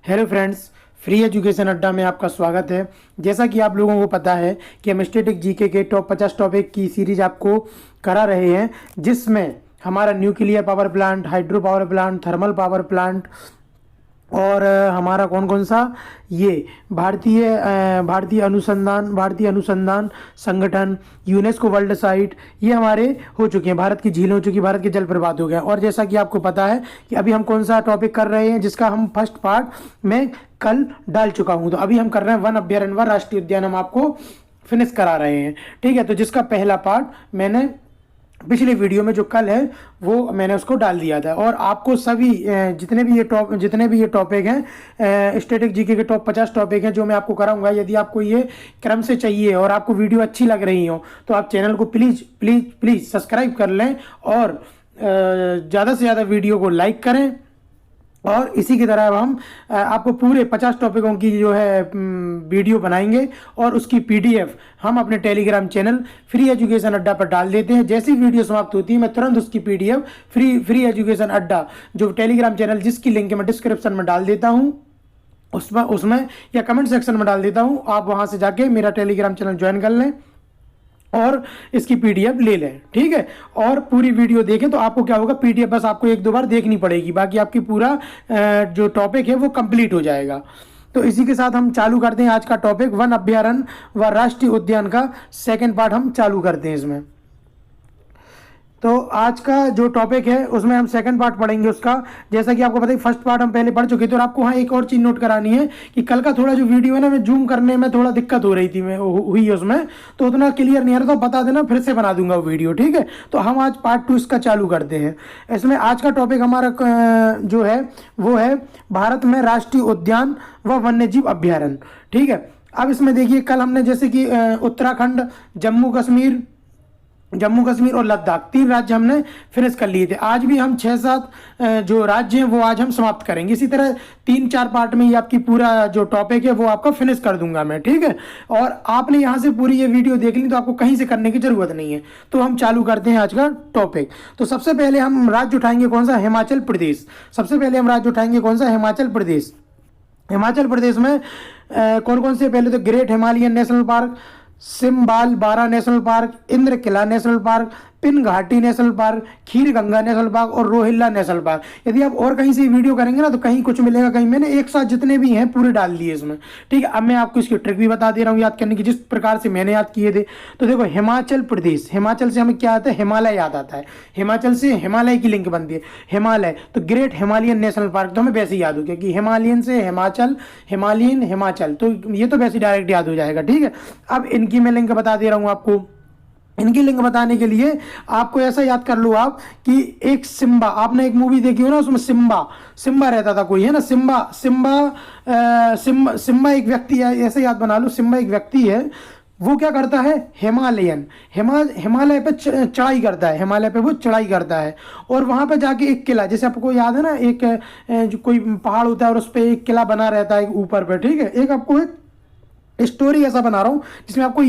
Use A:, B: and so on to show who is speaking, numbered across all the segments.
A: Hello friends, free education अड्डा में आपका स्वागत है। जैसा कि आप लोगों को पता है कि हम स्टैटिक जीके के टॉप 50 टॉपिक की सीरीज आपको करा रहे हैं, जिसमें हमारा nuclear power plant, hydro power plant, thermal power plant और हमारा कौन कौन सा ये भारतीय अनुसंधान संगठन, यूनेस्को वर्ल्ड साइट, ये हमारे हो चुके हैं। भारत की झील हो चुकी, भारत के जल प्रपात हो गए। और जैसा कि आपको पता है कि अभी हम कौन सा टॉपिक कर रहे हैं, जिसका हम फर्स्ट पार्ट में कल डाल चुका हूं। तो अभी हम कर रहे हैं वन अभ्यारण्य वन राष्ट्रीय उद्यान, हम आपको फिनिश करा रहे हैं। ठीक है, तो जिसका पहला पार्ट मैंने पिछले वीडियो में जो कल है वो मैंने उसको डाल दिया था। और आपको सभी जितने भी ये टॉपिक हैं, स्टैटिक जीके के टॉप 50 टॉपिक हैं जो मैं आपको कराऊंगा, यदि आपको ये क्रम से चाहिए और आपको वीडियो अच्छी लग रही हो तो आप चैनल को प्लीज़ प्लीज़ प्लीज़ सब्सक्राइब कर लें और ज़्यादा से ज़्यादा वीडियो को लाइक करें। और इसी की तरह अब हम आपको पूरे 50 टॉपिकों की जो है वीडियो बनाएंगे और उसकी पीडीएफ हम अपने टेलीग्राम चैनल फ्री एजुकेशन अड्डा पर डाल देते हैं। जैसी वीडियो समाप्त होती है मैं तुरंत उसकी पीडीएफ फ्री एजुकेशन अड्डा जो टेलीग्राम चैनल, जिसकी लिंक मैं डिस्क्रिप्शन में डाल देता हूँ, उसमें या कमेंट सेक्शन में डाल देता हूँ। आप वहाँ से जाके मेरा टेलीग्राम चैनल ज्वाइन कर लें और इसकी पीडीएफ ले लें। ठीक है, और पूरी वीडियो देखें तो आपको क्या होगा, पीडीएफ बस आपको एक दो बार देखनी पड़ेगी, बाकी आपकी पूरा जो टॉपिक है वो कंप्लीट हो जाएगा। तो इसी के साथ हम चालू करते हैं आज का टॉपिक, वन अभ्यारण्य व राष्ट्रीय उद्यान का सेकंड पार्ट हम चालू करते हैं इसमें। तो आज का जो टॉपिक है उसमें हम सेकंड पार्ट पढ़ेंगे उसका। जैसा कि आपको पता है फर्स्ट पार्ट हम पहले पढ़ चुके थे। और आपको हाँ एक और चीज़ नोट करानी है कि कल का थोड़ा जो वीडियो है ना, मैं जूम करने में थोड़ा दिक्कत हो रही थी, मैं हुई उसमें तो उतना क्लियर नहीं आ रहा था। बता देना, फिर से बना दूंगा वो वीडियो। ठीक है, तो हम आज पार्ट 2 इसका चालू करते हैं। इसमें आज का टॉपिक हमारा जो है वो है भारत में राष्ट्रीय उद्यान व वन्यजीव अभ्यारण्य। ठीक है, अब इसमें देखिए कल हमने जैसे कि उत्तराखंड, जम्मू कश्मीर और लद्दाख 3 राज्य हमने फिनिश कर लिए थे। आज भी हम 6-7 जो राज्य हैं वो आज हम समाप्त करेंगे। इसी तरह 3-4 पार्ट में ये आपकी पूरा जो टॉपिक है वो आपका फिनिश कर दूंगा मैं। ठीक है, और आपने यहाँ से पूरी ये वीडियो देख ली तो आपको कहीं से करने की जरूरत नहीं है। तो हम चालू करते हैं आज का टॉपिक। तो सबसे पहले हम राज्य उठाएंगे कौन सा, हिमाचल प्रदेश। सबसे पहले हम राज्य उठाएंगे कौन सा, हिमाचल प्रदेश। हिमाचल प्रदेश में कौन कौन से, पहले तो ग्रेट हिमालयन नेशनल पार्क, सिम्बाल बारा नेशनल पार्क, इंद्र किला नेशनल पार्क, पिन घाटी नेशनल पार्क, खीर गंगा नेशनल पार्क और रोहिल्ला नेशनल पार्क। यदि आप और कहीं से वीडियो करेंगे ना तो कहीं कुछ मिलेगा, कहीं मैंने एक साथ जितने भी हैं पूरे डाल दिए इसमें। ठीक है, अब मैं आपको इसकी ट्रिक भी बता दे रहा हूँ याद करने की, जिस प्रकार से मैंने याद किए थे। तो देखो हिमाचल प्रदेश, हिमाचल से हमें क्या आता है, हिमालय याद आता है। हिमाचल से हिमालय की लिंक बनती है, हिमालय। तो ग्रेट हिमालयन नेशनल पार्क तो हमें वैसे ही याद हो गया कि हिमालयन से हिमाचल, हिमालयन हिमाचल, तो ये तो वैसे डायरेक्ट याद हो जाएगा। ठीक है, अब इनकी मैं लिंक बता दे रहा हूँ आपको। इनकी लिंक बताने के लिए आपको ऐसा याद कर लो आप कि एक सिम्बा, आपने एक मूवी देखी हो ना, उसमें सिम्बा रहता था कोई, है ना, सिम्बा एक व्यक्ति है, ऐसे याद बना लो। सिम्बा एक व्यक्ति है, वो क्या करता है, हिमालय पे चढ़ाई करता है, हिमालय पे वो चढ़ाई करता है। और वहां पे जाके एक किला, जैसे आपको याद है ना, एक जो कोई पहाड़ होता है और उस पर एक किला बना रहता है ऊपर पे। ठीक है, एक आपको एक स्टोरी ऐसा बना रहा हूं जिसमें आपको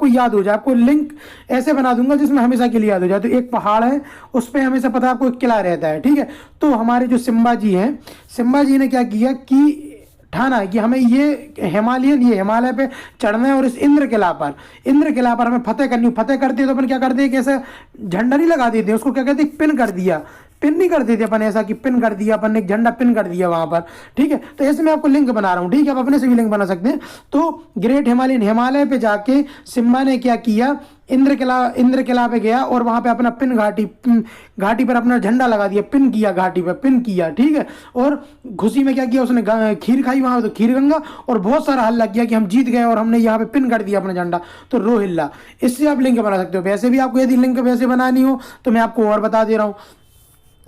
A: याद हो जाए। आपको लिंक ऐसे बना दूंगा जिसमें हमेशा के लिए याद हो जाए। तो एक पहाड़ है, उस पर हमेशा पता है आपको एक किला रहता है। ठीक है, तो हमारे जो सिम्बा जी हैं, सिम्बा जी ने क्या किया कि ठाना है कि हमें ये हिमालय पे चढ़ना है और इस इंद्र किला पर हमें फतेह करनी है। फतेह करते हैं तो अपन क्या करते हैं कि ऐसा झंडा नहीं लगा देते, उसको क्या कहते हैं, पिन कर दिया। पिन नहीं कर देते अपन ऐसा कि पिन कर दिया, अपन ने एक झंडा पिन कर दिया वहां पर। ठीक है, तो ऐसे मैं आपको लिंक बना रहा हूं। ठीक है, आप अपने से भी लिंक बना सकते हैं। तो ग्रेट हिमालय पे जाके सिम्बा ने क्या किया, इंद्र किला पे गया और वहां पे अपना घाटी पर अपना झंडा लगा दिया, पिन किया, घाटी पर पिन किया। ठीक है, और खुशी में क्या किया, उसने खीर खाई वहां, तो खीर गंगा, और बहुत सारा हल्ला किया कि हम जीत गए और हमने यहाँ पे पिन कर दिया अपना झंडा, तो रोहिल्ला। इससे आप लिंक बना सकते हो। वैसे भी आपको यदि लिंक वैसे बनानी हो तो मैं आपको और बता दे रहा हूँ।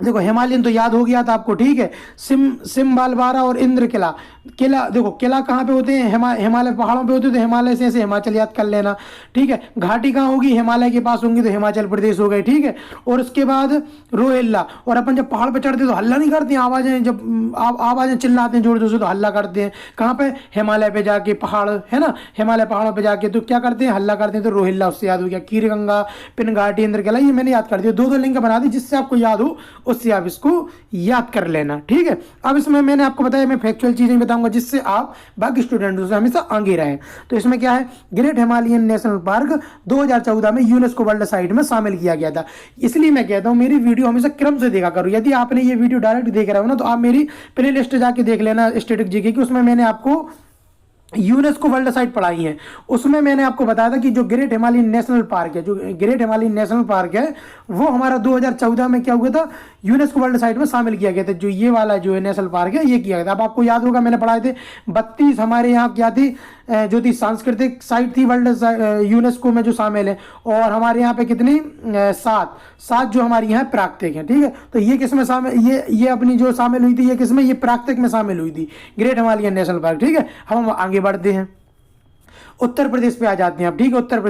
A: देखो हिमालयन तो याद हो गया था आपको। ठीक है, सिम्बाल बारा और इंद्र किला। देखो किला कहाँ पे होते हैं, हिमालय पहाड़ों पे होते हैं, तो हिमालय से ऐसे हिमाचल याद कर लेना। ठीक है, घाटी कहाँ होगी, हिमालय के पास होंगी, तो हिमाचल प्रदेश हो गए। ठीक है, और उसके बाद रोहिल्ला। और अपन जब पहाड़ पे चढ़ते तो हल्ला नहीं करते हैं, आवाजें जब आवाजें चिल्लाते हैं जोर जोर से तो हल्ला करते हैं। कहाँ पे, हिमालय पे जाके, पहाड़ है ना, हिमालय पहाड़ों पे जाके तो क्या करते हैं, हल्ला करते हैं। तो रोहिल्ला उससे याद हो गया। खीर गंगा, पिन घाटी, इंद्र किला, ये मैंने याद कर दिया। 2 लिंक बना दी जिससे आपको याद हो उससे आप इसको याद कर लेना, ठीक है। अब इसमें मैंने आपको बताया, मैं फैक्चुअल चीजें बताऊंगा जिससे आप बाकी स्टूडेंट्स से हमेशा आगे रहें। तो इसमें क्या है, ग्रेट हिमालयन नेशनल पार्क 2014 में यूनेस्को वर्ल्ड साइट में शामिल किया गया था। इसलिए मैं कहता हूं मेरी वीडियो हमेशा क्रम से देखा करो। यदि आपने ये वीडियो डायरेक्ट देख रहे हो ना, तो आप मेरी प्ले लिस्ट जाके देख लेना स्टैटिक जीके की, उसमें मैंने आपको यूनेस्को वर्ल्ड साइट पढ़ाई है। उसमें मैंने आपको बताया था कि जो ग्रेट हिमालयन नेशनल पार्क है, जो ग्रेट हिमालयन नेशनल पार्क है, वो हमारा 2014 में क्या हुआ था, यूनेस्को वर्ल्ड साइट में शामिल किया गया था। जो ये वाला जो है नेशनल पार्क है, ये किया गया था। अब आपको याद होगा मैंने पढ़ाए थे 32 हमारे यहाँ क्या थी, जो थी सांस्कृतिक साइट थी वर्ल्ड यूनेस्को में जो शामिल है, और हमारे यहाँ पे कितनी 7 जो हमारी यहाँ प्राकृतिक है, ठीक है। तो ये किस में शामिल, ये अपनी जो शामिल हुई थी, ये किस में, ये प्राकृतिक में शामिल हुई थी, ग्रेट हिमालयन नेशनल पार्क, ठीक है। हम आगे बढ़ते हैं, उत्तर प्रदेश पे आ जाते हैं अब, ठीक है। उत्तर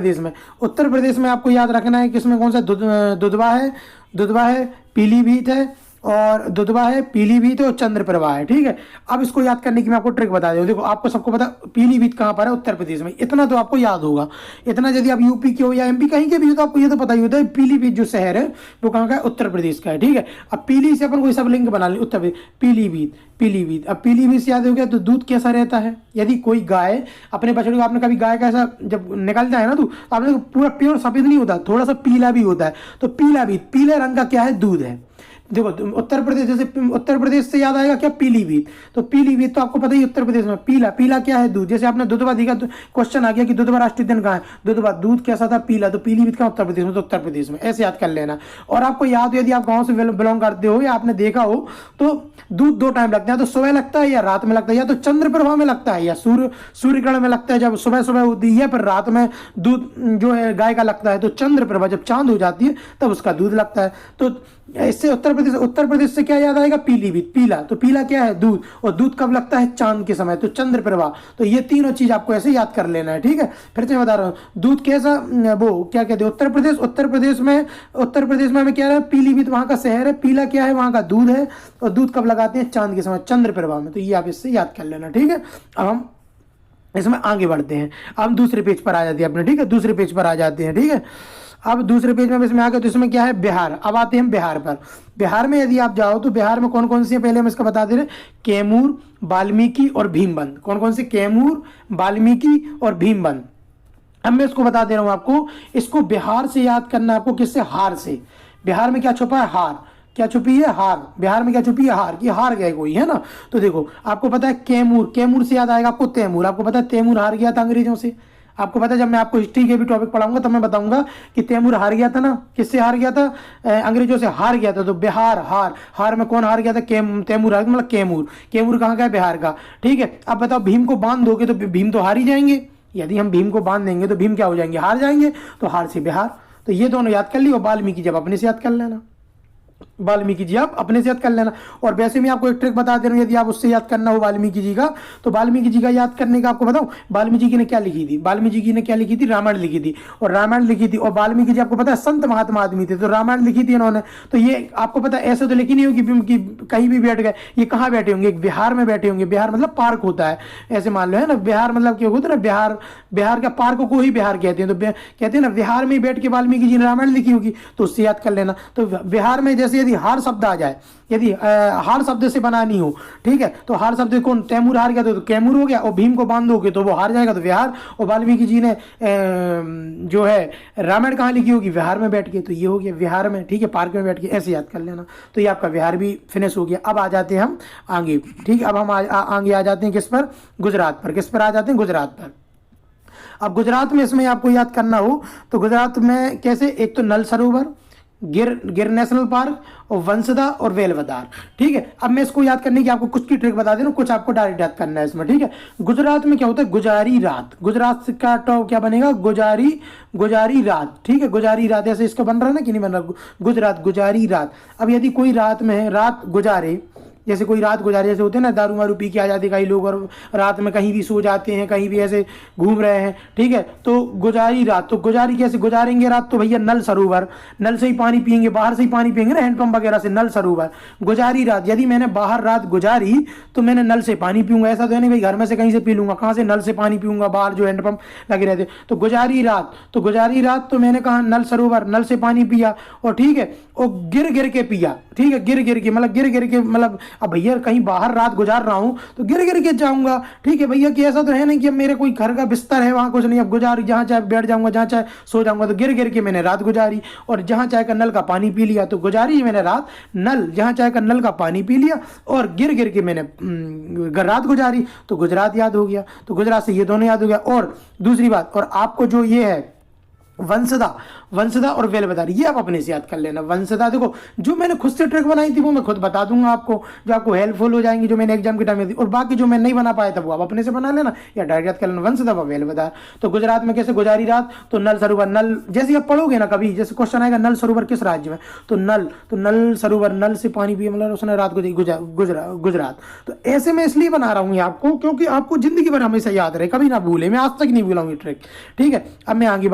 A: प्रदेश में आपको याद रखना है किसमें कौन सा, दुधवा है, पीलीभीत है, और दुधवा है, पीलीभीत और चंद्रप्रभा है, ठीक है। अब इसको याद करने की मैं आपको ट्रिक बता दूं। देखो आपको सबको पता पीलीभीत कहाँ पर है, उत्तर प्रदेश में, इतना तो आपको याद होगा। इतना यदि आप यूपी के हो या एमपी कहीं के भी हो तो आपको ये तो पता ही होता है पीलीभीत जो शहर है वो कहाँ का है, उत्तर प्रदेश का है, ठीक है। अब पीली से अपन कोई सब लिंक बना लें, उत्तर प्रदेश, पीलीभीत। अब पीलीभीत से याद हो गया तो दूध कैसा रहता है, यदि कोई गाय अपने बछड़े को, आपने कभी गाय का ऐसा जब निकलता है ना दूध, तो आपने पूरा प्योर सफेद नहीं होता, थोड़ा सा पीला भी होता है। तो पीले रंग का क्या है, दूध है। देखो उत्तर प्रदेश, जैसे उत्तर प्रदेश से याद आएगा क्या, पीलीभीत। तो पीलीभीत तो आपको पता ही उत्तर प्रदेश में, पीला क्या है, दूध। जैसे आपने दुधवा देखा तो क्वेश्चन आ गया कि दुधवा राष्ट्रीय उद्यान कहाँ है, दुधवा, दूध कैसा था, पीला। तो पीलीभीत का उत्तर प्रदेश में, तो उत्तर प्रदेश में, ऐसे याद कर लेना। और आपको याद हो, यदि आप गाँव से बिलोंग करते हो या आपने देखा हो, तो दूध 2 टाइम लगता है, तो सुबह लगता है या रात में लगता है, या तो चंद्रप्रभा में लगता है या सूर्यग्रहण में लगता है, जब सुबह होती है, पर रात में दूध जो है गाय का लगता है। तो चंद्रप्रभा जब चांद हो जाती है तब उसका दूध लगता है। तो इससे उत्तर प्रदेश से क्या याद आएगा, पीलीभीत, पीला। तो पीला क्या है, दूध, और दूध कब लगता है, चांद के समय, तो चंद्रप्रभा। तो ये तीनों चीज आपको ऐसे याद कर लेना है, ठीक है। फिर से मैं बता रहा हूँ, दूध कैसा, वो क्या कहते हैं, उत्तर प्रदेश में हमें क्या है, पीलीभीत वहां का शहर है, पीला क्या है, वहां का दूध है, और दूध कब लगाते हैं, चांद के समय, चंद्रप्रभा में। तो ये आप इससे याद कर लेना, ठीक है। अब हम इसमें आगे बढ़ते हैं, हम दूसरे पेज पर आ जाते हैं अपने, ठीक है, दूसरे पेज पर आ जाते हैं, ठीक है। अब दूसरे पेज में इसमें आ गए, तो इसमें क्या है, बिहार। अब आते हैं हम बिहार पर। बिहार में यदि आप जाओ तो बिहार में कौन कौन सी है, पहले हम इसका बता दे रहे, कैमूर, वाल्मीकि और भीमबंध। कौन कौन से, कैमूर, वाल्मीकि और भीमबंध। अब मैं इसको बता दे रहा हूं आपको, इसको बिहार से याद करना आपको, किससे, हार से। बिहार में क्या छुपा है, हार। क्या छुपी है, हार। बिहार में क्या छुपी है, हार, कि हार गए कोई, है ना। तो देखो आपको पता है कैमूर से याद आएगा आपको तैमूर। आपको पता है तैमूर हार गया था अंग्रेजों से। आपको पता है, जब मैं आपको हिस्ट्री के भी टॉपिक पढ़ाऊंगा तब मैं बताऊंगा कि तैमूर हार गया था ना, किससे हार गया था, अंग्रेजों से हार गया था। तो बिहार, हार में कौन हार गया था, तैमूर हार, मतलब कैमूर कहाँ का है, बिहार का, ठीक है। अब बताओ, भीम को बांध दोगे तो भीम तो हार ही जाएंगे। यदि हम भीम को बांध देंगे तो भीम क्या हो जाएंगे, हार जाएंगे। तो हार से बिहार। तो ये दोनों याद कर लियो। वाल्मीकि जब अपने से याद कर लेना, वाल्मीकि जी आप अपने से याद कर लेना। और वैसे मैं आपको एक ट्रिक बता दे रहा हूँ, यदि आप उससे याद करना हो वाल्मीकि जी का, तो वाल्मीकि जी का याद करने का आपको बताऊं, वाल्मीकि जी ने क्या लिखी थी, वाल्मीकि जी ने क्या लिखी थी, रामायण लिखी थी। और रामायण लिखी थी, और वाल्मीकि जी आपको पता है संत महात्मा आदमी थे, तो रामायण लिखी थी इन्होंने। तो ये आपको पता है, ऐसे तो लिखी नहीं होगी कि कहीं भी बैठ गए। ये कहाँ बैठे होंगे, बिहार में बैठे होंगे। बिहार मतलब पार्क होता है, ऐसे मान लो, है ना। बिहार मतलब क्या होता है ना, बिहार का पार्क को ही बिहार कहते हैं। तो कहते हैं ना, बिहार में बैठ के वाल्मीकि जी ने रामायण लिखी होगी, तो उससे याद कर लेना। तो बिहार में जैसे यदि हार शब्द आ जाए, यदि हार शब्द से बनानी हो, ठीक है, तो हार शब्द कौन, तैमूर हार गया तो कैमूर हो गया। और भीम को बांधोगे तो वो हार जाएगा, तो बिहार। और वाल्मीकि जी ने जो है रामायण कहाँ लिखी होगी, बिहार में बैठ के, तो ये हो गया बिहार में, ठीक है, पार्क में बैठ के, ऐसे याद कर लेना। तो ये आपका बिहार भी फिनिश हो गया। अब आ जाते हैं हम आगे, ठीक है। अब हम आगे आ जाते हैं किस पर, गुजरात पर। किस पर आ जाते हैं, गुजरात पर। अब गुजरात में इसमें आपको याद करना हो तो गुजरात में कैसे, एक तो नल सरोवर, गिर नेशनल पार्क, और वंसदा और वेलवदार, ठीक है। अब मैं इसको याद करने की आपको कुछ की ट्रिक बता दे रहा हूँ, कुछ आपको डायरेक्ट याद करना है इसमें, ठीक है। गुजरात में क्या होता है, गुजारी रात। गुजरात का टॉप क्या बनेगा, गुजारी रात, ठीक है। गुजारी रात ऐसे इसका बन रहा है ना, कि नहीं बन रहा, गुजरात गुजारी रात। अब यदि कोई रात में है, रात गुजारे, जैसे कोई रात गुजारे, जैसे होते हैं ना दारू वारू पी के आ जाते कई लोग और रात में कहीं भी सो जाते हैं, कहीं भी ऐसे घूम रहे हैं, ठीक है। तो गुजारी रात, तो गुजारी कैसे गुजारेंगे रात, तो भैया नल सरोवर, नल से ही पानी पियेंगे, बाहर से ही पानी पियेंगे ना, हैंडपंप वगैरह से, नल सरोवर। गुजारी रात, यदि मैंने बाहर रात गुजारी तो मैंने नल से पानी पीऊंगा, ऐसा तो है नहीं भाई घर में से कहीं से पी लूंगा, कहाँ से नल से पानी पीऊंगा, बाहर जो हैंडपंप लगे रहते। तो गुजारी रात, तो गुजारी रात तो मैंने कहा नल सरोवर, नल से पानी पिया, और ठीक है, और गिर गिर के पिया, ठीक है, गिर गिर के मतलब गिर गिर के मतलब अब भैया कहीं बाहर रात गुजार रहा हूं तो गिर गिर के जाऊंगा, ठीक है भैया, कि ऐसा तो है नहीं कि अब मेरे कोई घर का बिस्तर है वहां कुछ नहीं, अब गुजार जहां चाहे बैठ जाऊंगा, जहां चाहे सो जाऊंगा, तो गिर गिर के मैंने रात गुजारी, और जहां चाहे का नल का पानी पी लिया, तो गुजारी मैंने रात, नल जहां चाहे का नल का पानी पी लिया, और गिर गिर के मैंने रात गुजारी, तो गुजरात याद हो गया। तो गुजरात से ये दोनों याद हो गया। और दूसरी बात, और आपको जो ये है वंशदा, वंशदा और वेलबदार, ये आप अपने से याद कर लेना। वंशदा देखो जो मैंने खुद से ट्रिक बनाई थी वो मैं खुद बता दूंगा आपको, जो आपको हेल्पफुल हो जाएंगी, जो मैंने एग्जाम के टाइम में दी, और बाकी जो मैं नहीं बना पाया था वो आप अपने से बना लेना या डायरेक्ट याद कर लेना, वंशदा व वेलबदार। तो गुजरात में कैसे गुजारी रात, तो नल सरोवर, नल जैसे आप पढ़ोगे ना कभी, जैसे क्वेश्चन आएगा नल सरोवर किस राज्य में, तो नल सरोवर, नल से पानी पिए मतलब उसने रात गुजरात। तो ऐसे मैं इसलिए बना रहा हूँ आपको क्योंकि आपको जिंदगी भर हमेशा याद रहे, कभी ना भूले, मैं आज तक नहीं भूला हूँ ये ट्रिक, ठीक है। अब मैं आगे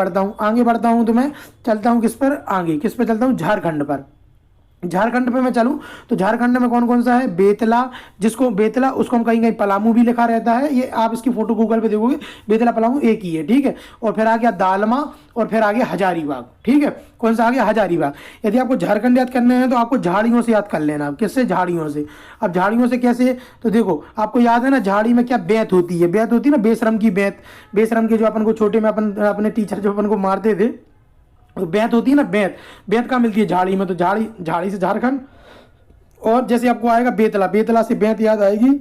A: बढ़ता हूँ तो मैं चलता हूं किस पर, आगे किस पर चलता हूं, झारखंड पर। झारखंड पे मैं चलूं तो झारखंड में कौन कौन सा है, बेतला, जिसको बेतला उसको हम कहीं कहीं पलामू भी लिखा रहता है, ये आप इसकी फोटो गूगल पे देखोगे, बेतला पलामू एक ही है, ठीक है। और फिर आ गया दालमा, और फिर आ गया हजारीबाग, ठीक है। कौन सा आ गया, हजारीबाग। यदि आपको झारखंड याद करने हैं तो आपको झाड़ियों से याद कर लेना। किससे, झाड़ियों से। अब झाड़ियों से कैसे, तो देखो आपको याद है ना झाड़ी में क्या बेत होती है, बेत होती है ना बेशरम की बेत, बेशरम के जो अपन को छोटे में अपने टीचर जो अपन को मारते थे, तो बेत होती है ना, बेत, बेत कहाँ मिलती है, झाड़ी में। तो झाड़ी से झारखंड, और जैसे आपको आएगा बेतला, बेतला से बेत याद आएगी,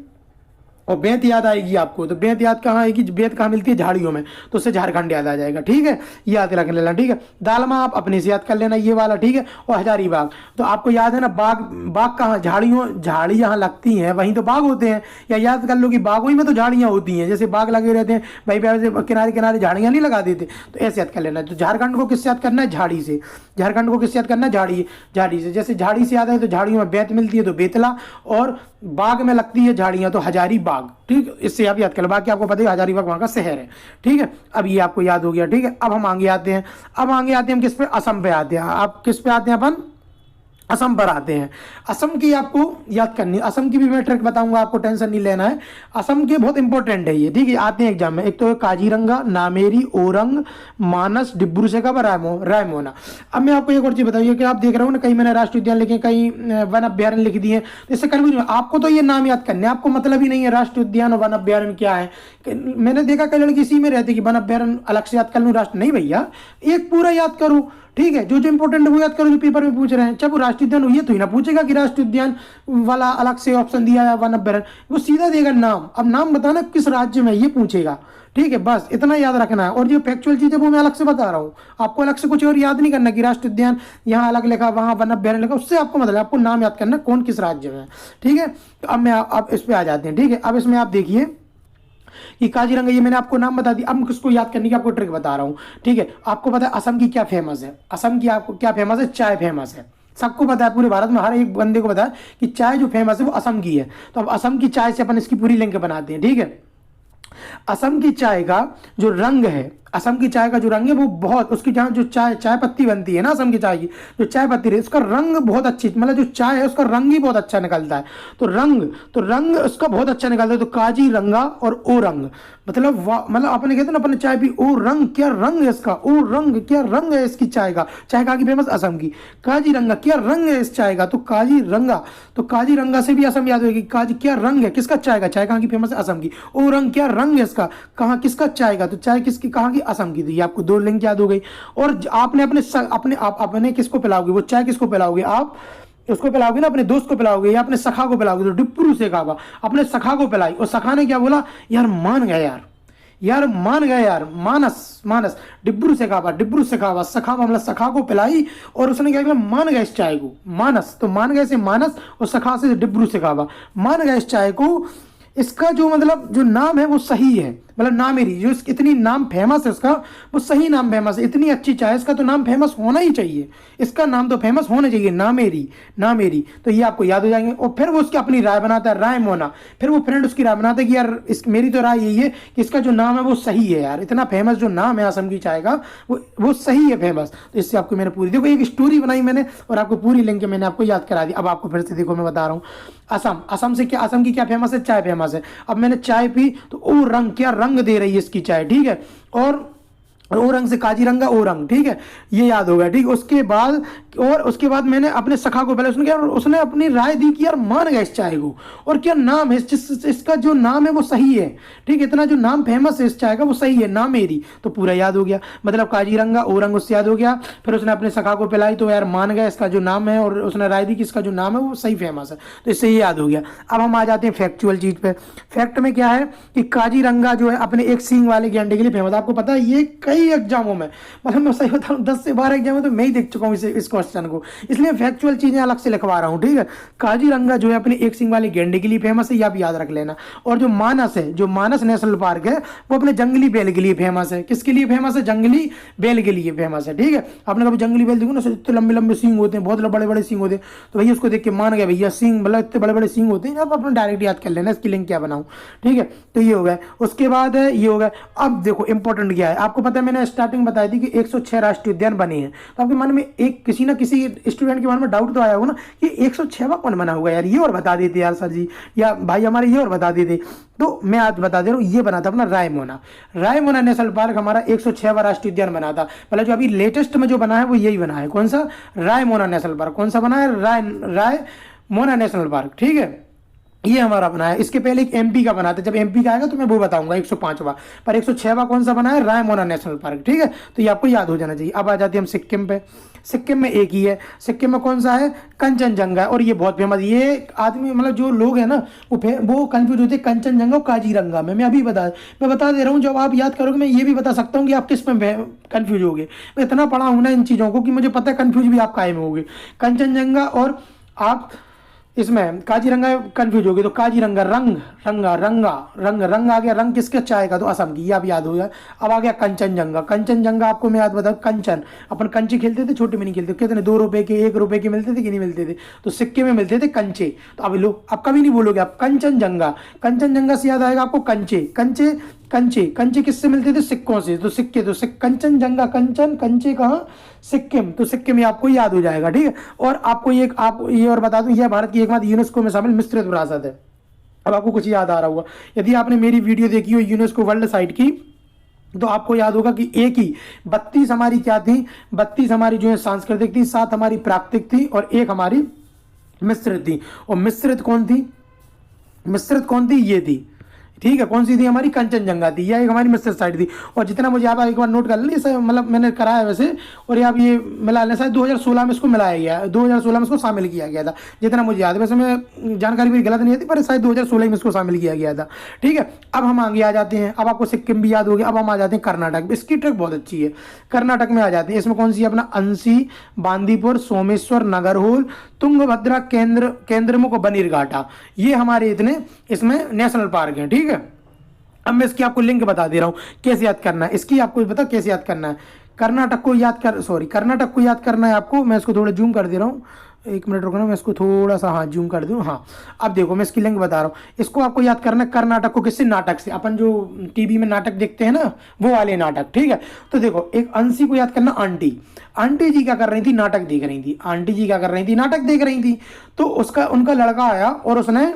A: और बेत याद आएगी आपको, तो बेत याद कहाँ आएगी, बेत कहाँ मिलती है, झाड़ियों में, तो उससे झारखंड याद आ जाएगा, ठीक है। याद रख लेना, ठीक है। दालमा आप अपने से याद कर लेना ये वाला, ठीक है। और हजारीबाग तो आपको याद है ना, बाग कहाँ, झाड़ी जहाँ लगती हैं वहीं तो बाग होते हैं, या याद कर लो कि बागों ही में तो झाड़ियाँ होती हैं, जैसे बाग लगे रहते हैं भाई, किनारे किनारे झाड़ियाँ नहीं लगा देते, तो ऐसे याद कर लेना। तो झारखंड को किससे याद करना है, झाड़ी से। झारखंड को किससे याद करना है, झाड़ी से। जैसे झाड़ी से याद है तो झाड़ियों में बेत मिलती है तो बेतला, और बाग में लगती है झाड़ियाँ तो हजारीबाग, ठीक। इससे आप याद कर लो, बाकी आपको पता है हजारीबाग वहाँ का शहर है, ठीक है। अब ये आपको याद हो गया, ठीक है। अब हम आगे आते हैं, हम किस पे, असम पे आते हैं। आप किस पे आते हैं, अपन असम पर आते हैं। असम की आपको याद करनी, असम की भी मैं ट्रिक बताऊंगा, आपको टेंशन नहीं लेना है। असम के बहुत इंपॉर्टेंट है ये, ठीक है, आते हैं एग्जाम में। एक तो काजीरंगा, नामेरी, ओरंग, मानस, डिब्रू सैखोवा, रायमोना। अब मैं आपको एक और चीज बताइए कि आप देख रहे हो ना, कहीं मैंने राष्ट्रीय उद्यान लिखे, कहीं वन अभ्यारण्य लिख दिए, तो इससे कन्फ्यूजन, आपको तो ये नाम याद करने, आपको मतलब ही नहीं है राष्ट्रीय उद्यान और वन अभ्यारण्य क्या है। मैंने देखा कई लड़के इसी में रहते कि वन अभ्यारण्य अलग से याद कर लूँ, राष्ट्र नहीं भैया, एक पूरा याद करो, ठीक है। जो इंपॉर्टेंट है वो याद करो, जो पेपर में पूछ रहे हैं। चाहे वो राष्ट्रीय उद्यान हो, ये तो ही ना पूछेगा कि राष्ट्रीय उद्यान वाला अलग से ऑप्शन दिया है वन अभ्यारण्य, वो सीधा देगा नाम। अब नाम बताना किस राज्य में, ये पूछेगा, ठीक है। बस इतना याद रखना है। और जो फैक्चुअल चीज है वो मैं अलग से बता रहा हूँ, आपको अलग से कुछ और याद नहीं करना कि राष्ट्रीय उद्यान यहाँ अलग लिखा, वहाँ वन अभ्यारण्य लिखा, उससे आपको मतलब आपको नाम याद करना कौन किस राज्य में, ठीक है। तो अब इस पे आ जाते हैं, ठीक है। अब इसमें आप देखिए कि काजीरंगा, ये मैंने आपको नाम बता दिया। अब किसको याद करने की आपको ट्रिक बता रहा हूँ, ठीक है। आपको पता है असम की क्या फेमस है, असम की आपको क्या फेमस है, चाय फेमस है। सबको पता है, पूरे भारत में हर एक बंदे को पता है कि चाय जो फेमस है वो असम की है। तो अब असम की चाय से अपन इसकी पूरी लिंक बनाते हैं, ठीक है। असम की चाय का जो रंग है, असम की चाय का जो रंग है वो बहुत, उसकी जहाँ जो चाय पत्ती बनती है ना, असम की चाय की जो चाय पत्ती है उसका रंग बहुत अच्छी, मतलब जो चाय है उसका रंग ही बहुत अच्छा निकलता है। तो रंग उसका बहुत अच्छा निकलता है। तो काजीरंगा और ओ रंग, मतलब अपने कहते हैं ना, अपने चाय पी, ओ रंग, क्या रंग है इसका, ओ रंग, क्या रंग है इसकी चाय का। चाय कहाँ की फेमस, असम की। काजीरंगा, क्या रंग है इस चाय का, तो काजीरंगा, तो काजीरंगा से भी असम याद होगी। काजी, क्या रंग है किसका, चाय का। चाय कहाँ की फेमस है, असम की। ओ रंग, क्या रंग है इसका, कहाँ किसका, चाय का। तो चाय किसकी, कहाँ की, असम की। तो ये आपको दो लिंक याद हो गई। और आपने अपने किसको पिलाओगे, वो चाय किसको पिलाओगे, आप उसको पिलाओगे ना, अपने दोस्त को पिलाओगे या अपने सखा को पिलाओगे। तो डिप्रू से कहा, अपने सखा को पिलाई, और सखा ने क्या बोला, यार मान गया यार, मानस डिब्रू से कहा, सखा मतलब सखा को पिलाई, और उसने क्या किया, मान गया इस चाय को, मानस। तो मान गए से मानस, और सखा से डिब्रू से कहा, मान गया इस चाय को। इसका जो मतलब जो नाम है वो सही है, मतलब ना मेरी जो इतनी नाम फेमस है उसका, वो सही नाम फेमस है, इतनी अच्छी चाय, इसका तो नाम फेमस होना ही चाहिए, इसका नाम तो फेमस होना चाहिए, ना मेरी, ना मेरी। तो ये आपको याद हो जाएंगे। और फिर वो उसकी अपनी राय बनाता है, राय मोना। फिर वो फ्रेंड उसकी राय बनाता है कि यार मेरी तो राय यही है कि इसका जो नाम है वो सही है यार, इतना फेमस जो नाम है असम की चाय का, वो सही है फेमस। तो इससे आपको मैंने पूरी, देखो एक स्टोरी बनाई मैंने और आपको पूरी लिंक मैंने आपको याद करा दी। अब आपको फिर से देखो मैं बता रहा हूँ, असम, असम से क्या, असम की क्या फेमस है, चाय फेमस है। अब मैंने चाय पी तो ओ रंग, क्या रंग दे रही है इसकी चाय, ठीक है। और ओ रंग से काजीरंगा ओ रंग, ठीक है, ये याद होगा, ठीक। उसके बाद मैंने अपने सखा को, पहले उसने क्या, उसने अपनी राय दी कि यार मान गया इस चाय को, और क्या नाम है इसका जो नाम है वो सही है, ठीक है, इतना जो नाम फेमस है इस चाय का वो सही है, ना मेरी। तो पूरा याद हो गया, मतलब काजीरंगा ओ रंग उससे याद हो गया। फिर उसने अपने सखा को पिलाई तो यार मान गया इसका जो नाम है, और उसने राय दी कि इसका जो नाम है वो सही फेमस है, तो इससे ये याद हो गया। अब हम आ जाते हैं फैक्चुअल चीज पे। फैक्ट में क्या है कि काजीरंगा जो है अपने एक सींग वाले गेंडे के लिए फेमस। आपको पता है ये कई एग्जामों में, मतलब मैं सही बता रहा हूँ 10 से 12 एग्जाम में तो मैं ही देख चुका हूँ इस क्वेश्चन को, इसलिए फैक्चुअल चीजें अलग से लिखवा रहा हूँ, ठीक है। काजीरंगा जो है अपने एक सिंग वाले गेंडे के लिए फेमस है, ये आप याद रख लेना। और जो मानस है, जो मानस नेशनल पार्क है, वो अपने जंगली बैल के लिए फेमस है। किसके लिए फेमस है? जंगली बैल के लिए फेमस है, ठीक है। आपने कभी जंगली बैल देखो ना, इतने लंबे लंबे सींग होते हैं, बहुत बड़े बड़े सींग होते हैं, तो भैया उसको देख के मान गया भैया सींग, मतलब इतने बड़े बड़े सींग होते हैं, आप अपना डायरेक्ट याद कर लेना इसकी लिंक क्या बनाऊं, ठीक है। तो ये हो गया, उसके बाद ये हो गया। अब देखो इंपॉर्टेंट क्या है, आपको पता है मैंने स्टार्टिंग बताई थी कि 106 राष्ट्रीय उद्यान बने हैं, तो आपके मन में एक किसी ना किसी स्टूडेंट के मन में डाउट तो आया होगा ना कि 106वां कौन बना होगा यार, ये और बता देते यार सर जी, या भाई हमारे ये और बता देते। तो मैं आज बता दे रहा हूँ, ये बना था अपना रायमोना। रायमोना नेशनल पार्क हमारा 106वां राष्ट्रीय उद्यान बना था। मतलब जो अभी लेटेस्ट में जो बना है वो यही बना है, कौन सा? Raimona national park. कौन सा बना है? रायमोना नेशनल पार्क, ठीक है, ये हमारा बना है। इसके पहले एक एमपी का बना था, जब एमपी का आएगा तो मैं वो बताऊंगा 105वां, पर 106वां कौन सा बना है? रायमोना नेशनल पार्क, ठीक है। तो ये आपको याद हो जाना चाहिए। अब आ जाते हैं हम सिक्किम पे। सिक्किम में एक ही है, सिक्किम में कौन सा है? कंचनजंगा, और ये बहुत फेमस। ये आदमी, मतलब जो लोग हैं ना, वो कंफ्यूज होते हैं कंचनजंगा और काजीरंगा में। मैं बता दे रहा हूँ, जब आप याद करोगे मैं ये भी बता सकता हूँ कि आप किस में कंफ्यूज होगे। मैं इतना पढ़ा हूँ ना इन चीज़ों को कि मुझे पता है कंफ्यूज भी आप कायम होगे। कंचनजंगा और आप इसमें काजीरंगा कंफ्यूज हो गए, तो काजीरंगा रंग, रंग आ गया। रंग किसके? चाय का, तो असम की, ये आप याद हो गया। अब आ गया कंचनजंगा। कंचनजंगा आपको मैं याद बता, कंचन, अपन कंचे खेलते थे, छोटे में नहीं खेलते, कितने 2 रुपए के 1 रुपए के मिलते थे कि नहीं मिलते थे? तो सिक्के में मिलते थे कंचे। तो अब लो, अब कभी नहीं बोलोगे आप कंचनजंगा। कंचनजंगा से याद आएगा आपको कंचे। कंचे किससे मिलते थे? सिक्कों से। तो सिक्के, तो कंचनजंगा, कंचे कहाँ? सिक्किम। तो सिक्किम ये आपको याद हो जाएगा, ठीक है। और आपको ये और बता दूं, यह भारत की एकमात्र यूनेस्को में शामिल मिश्रित विरासत है। अब आपको कुछ याद आ रहा होगा, यदि आपने मेरी वीडियो देखी हो यूनेस्को वर्ल्ड साइट की, तो आपको याद होगा कि एक ही 32 हमारी क्या थी? 32 हमारी जो है सांस्कृतिक थी, 7 हमारी प्राकृतिक थी, और 1 हमारी मिश्रित थी। और मिश्रित कौन थी? ये थी, ठीक है। कौन सी थी? हमारी कंचनजंगा थी, यह एक हमारी मिश्रित साइड थी। और जितना मुझे आप एक बार नोट कर लें, मतलब मैंने कराया वैसे, और ये आप ये मिला लें, शायद 2016 में इसको मिलाया गया, 2016 में इसको शामिल किया गया था, जितना मुझे याद है। वैसे मैं जानकारी मेरी गलत नहीं थी, पर शायद 2016 में इसको शामिल किया गया था, ठीक है। अब हम आगे आ जाते हैं। अब आपको सिक्किम भी याद हो गया। अब हम आ जाते हैं कर्नाटक। इसकी ट्रिक बहुत अच्छी है। कर्नाटक में आ जाते हैं। इसमें कौन सी है? अपना अंसी, बांदीपुर, सोमेश्वर, नगरहोल, तुंगभद्रा, केंद्रमुख, बनीरघाटा, ये हमारे इतने इसमें नेशनल पार्क हैं, ठीक है। अब मैं इसकी आपको लिंक बता दे रहा हूँ कैसे याद करना है। इसकी आपको बता कैसे याद करना है। कर्नाटक को याद करना है आपको। मैं इसको थोड़ा जूम कर दे रहा हूँ, 1 मिनट रुकना, मैं इसको थोड़ा सा हाँ जूम कर दूँ। हाँ, अब देखो मैं इसकी लिंक बता रहा हूँ। इसको आपको याद करना है कर्नाटक को। किससे? नाटक से। अपन जो टीवी में नाटक देखते हैं ना, वो वाले नाटक, ठीक है। तो देखो, एक अंशी को याद करना, आंटी जी क्या कर रही थी? नाटक देख रही थी। आंटी जी क्या कर रही थी? नाटक देख रही थी। तो उनका लड़का आया और उसने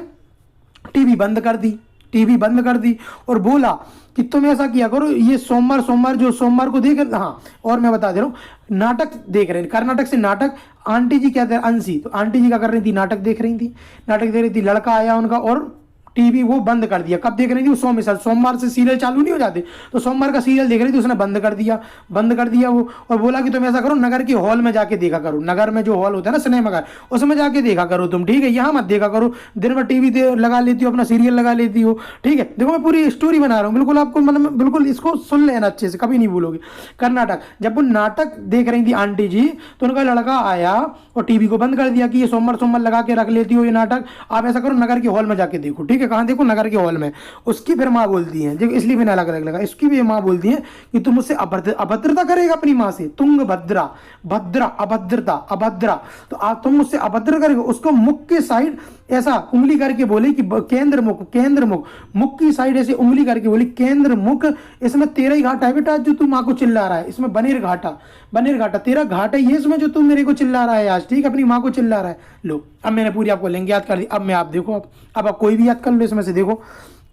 A: टीवी बंद कर दी और बोला कि तुम ऐसा किया करो, ये सोमवार को देख। हाँ, और मैं बता दे रहा हूँ, नाटक देख रहे हैं, कर्नाटक से नाटक। आंटी जी क्या थे? अंशी। तो आंटी जी क्या कर रही थी? नाटक देख रही थी। लड़का आया उनका और टीवी वो बंद कर दिया। कब देख रही थी? वो सोमवार से सीरियल चालू नहीं हो जाते, तो सोमवार का सीरियल देख रही थी, उसने बंद कर दिया वो, और बोला कि तुम ऐसा करो, नगर के हॉल में जाके देखा करो। नगर में जो हॉल होता है ना, सिनेमा घर, उसमें जाके देखा करो तुम, ठीक है, यहाँ मत देखा करो। दिन भर टीवी लगा लेती हो, अपना सीरियल लगा लेती हो, ठीक है। देखो मैं पूरी स्टोरी बना रहा हूँ, बिल्कुल आपको, मतलब बिल्कुल इसको सुन लेना अच्छे से, कभी नहीं भूलोगे। कर्नाटक, जब वो नाटक देख रही थी आंटी जी, तो उनका लड़का आया और टीवी को बंद कर दिया कि ये सोमवार लगा के रख लेती हो ये नाटक, आप ऐसा करो नगर के हॉल में जाके देखो, ठीक है। है कहाँ, देखो नगर के हॉल में। उसकी फिर माँ बोलती है, देखो इसलिए मैंने अलग अलग लगा, इसकी भी माँ बोलती है कि तुम मुझसे अभद्रता करेगा अपनी माँ से, तुंग भद्रा, भद्रा अभद्रता, अभद्रा, तो तुम मुझसे अभद्र करेगा। उसको मुख के साइड ऐसा उंगली करके बोले कि केंद्र मुख, केंद्र मुख, मुख की साइड ऐसे उंगली करके बोली केंद्र मुख, इसमें तेरा ही घाटा है बेटा जो तू माँ को चिल्ला रहा है, इसमें बनेर घाटा, बनेर घाटा तेरा घाटा ये इसमें जो तू मेरे को चिल्ला रहा है आज, ठीक है, अपनी माँ को चिल्ला रहा है। लो अब मैंने पूरी आपको लिंक याद कर दी। अब मैं आप देखो, अब आप कोई भी याद कर लो इसमें से। देखो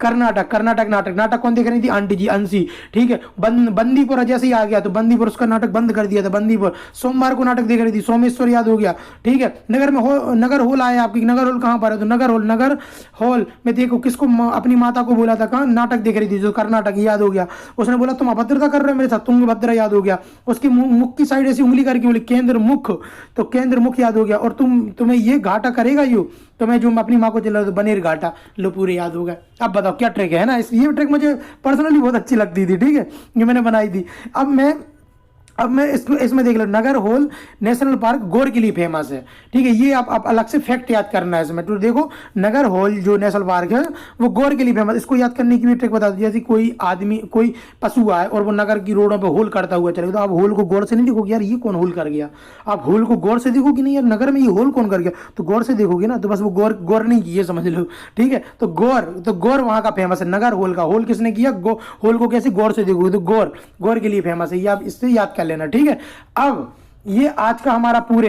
A: कर्नाटक, कर्नाटक नाटक, नाटक कौन देख रही थी, आंटी जी अंशी, ठीक है। बंदीपुर जैसे ही आ गया तो बंदीपुर उसका नाटक बंद कर दिया था, बंदीपुर। सोमवार को नाटक देख रही थी, सोमेश्वर याद हो गया, ठीक है। नगर में नगर हॉल आया आपकी, नगर हॉल कहाँ पर है, तो नगर हॉल, नगर हॉल में देखो किसको, अपनी माता को बोला था, कहाँ नाटक देख रही थी जो कर्नाटक, याद हो गया। उसने बोला तुम अभद्रता कर रहे हो मेरे साथ, तुंगभद्रा याद हो गया। उसकी मुख की साइड ऐसी उंगली करके बोली केंद्र मुख, तो केंद्र मुख याद हो गया। और तुम्हें ये घाटा करेगा यू, तो मैं जो अपनी माँ को चिल्ला तो बनेर घाटा, लो पूरे याद हो गए। अब बताओ क्या ट्रिक है ना, ये ट्रिक मुझे पर्सनली बहुत अच्छी लगती थी, ठीक है, ये मैंने बनाई थी। अब मैं इसमें देख लो, नगर हॉल नेशनल पार्क गोर के लिए फेमस है, ठीक है। ये आप अलग से फैक्ट याद करना है इसमें। तो देखो नगर हॉल जो नेशनल पार्क है वो गोर के लिए फेमस, इसको याद करने की भी ट्रिक बता दी। जैसे कोई आदमी, कोई पशु आए और वो नगर की रोडों पे होल करता हुआ चले, तो आप होल को गौर से नहीं देखोगे यार ये कौन होल कर गया, आप होल को गौर से देखोगे नहीं यार नगर में ये होल कौन कर गया, तो गौर से देखोगे ना, तो बस वो गौर नहीं की, ये समझ लो, ठीक है। तो गौर वहाँ का फेमस है, नगर हॉल का, होल किसने किया, होल को कैसे गौर से देखोगे, तो गौर के लिए फेमस है, ये आप इससे याद कर लेना, ठीक है। अब ये आज का हमारा पूरे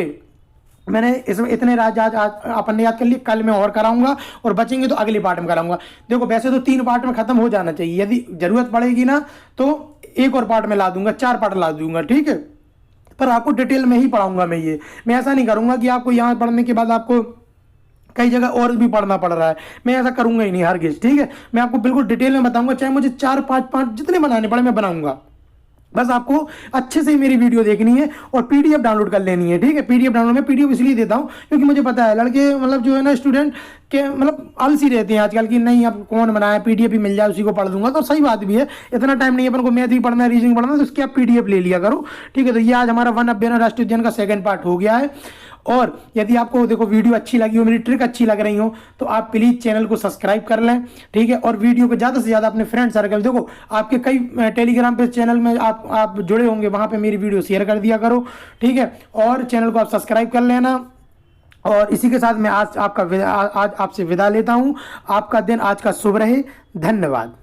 A: मैंने इसमें इतने राज आज अपन ने याद कर लिए, कल मैं और कराऊंगा और बचेंगे तो अगले पार्ट में कराऊंगा। देखो वैसे तो 3 पार्ट में खत्म हो जाना चाहिए, यदि जरूरत पड़ेगी ना तो एक और पार्ट में ला दूंगा, 4 पार्ट ला दूंगा, ठीक है। पर आपको डिटेल में ही पढ़ाऊंगा मैं ऐसा नहीं करूंगा कि आपको यहाँ पढ़ने के बाद आपको कई जगह और भी पढ़ना पड़ रहा है, मैं ऐसा करूंगा ही नहीं हरगिज, ठीक है। मैं आपको बिल्कुल डिटेल में बताऊंगा, चाहे मुझे 4 5 5 जितने बनाने पड़े मैं बनाऊंगा, बस आपको अच्छे से मेरी वीडियो देखनी है और पीडीएफ डाउनलोड कर लेनी है, ठीक है। पीडीएफ डाउनलोड, मैं पीडीएफ इसलिए देता हूँ क्योंकि मुझे पता है लड़के मतलब जो है ना स्टूडेंट के मतलब आलसी रहते हैं आजकल की, नहीं अब कौन बनाया, पीडीएफ ही मिल जाए उसी को पढ़ दूंगा, तो सही बात भी है, इतना टाइम नहीं है अपन को मैथ भी पढ़ना है, रीजनिंग पढ़ना है, तो उसकी आप पीडीएफ ले लिया करो, ठीक है। तो ये आज हमारा वन अभियान राष्ट्रीय उद्यान का 2nd पार्ट हो गया है। और यदि आपको देखो वीडियो अच्छी लगी हो, मेरी ट्रिक अच्छी लग रही हो, तो आप प्लीज चैनल को सब्सक्राइब कर लें, ठीक है। और वीडियो को ज्यादा से ज्यादा अपने फ्रेंड सर्कल, देखो आपके कई टेलीग्राम पे चैनल में आप जुड़े होंगे, वहां पे मेरी वीडियो शेयर कर दिया करो, ठीक है। और चैनल को आप सब्सक्राइब कर लेना। और इसी के साथ मैं आज आपसे विदा लेता हूं। आपका दिन आज का शुभ रहे, धन्यवाद।